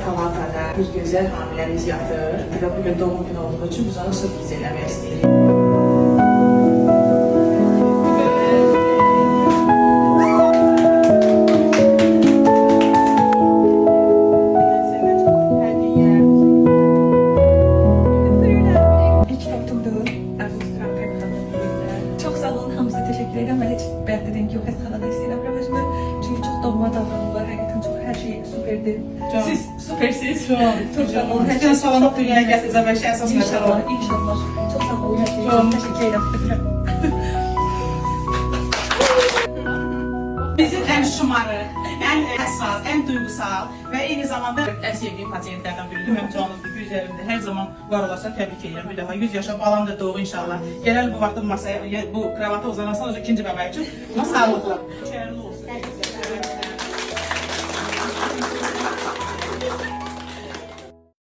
palatada bir gözəl hamiləmiz yatır və bugün doğum günü olduğu üçün biz onu sürpriz eləmək istəyirik. Çok sağ olun, hamıza teşekkür ederim. Ben hiç belirtmedim ki o xəstəxanada istəyirəm özümü. Çünkü çok doğma davranırlar, həqiqətən çok her şey süperdi. Siz süpersiniz. Çok sağ olun. Her şey sağlamlıq dünyaya gətirəcəm və əsas məsələ o. İnşallah, inşallah. Çok sağ olun, her şey için teşekkür ederim. Bizim ən şımarıq, ən həssas, ən duygusal və eyni zamanda ən sevdiyim pasientlərdən biridir. Mənim canımdır, gözlərimdir. Hər zaman var olarsa təbrik edirəm. Bir daha 100 yaşa balam da doğu inşallah. Gələr bu vaxtda masaya, bu kravata uzanarsan, ikinci bəbək üçün. Sağlıqla. Şəhərli olsun.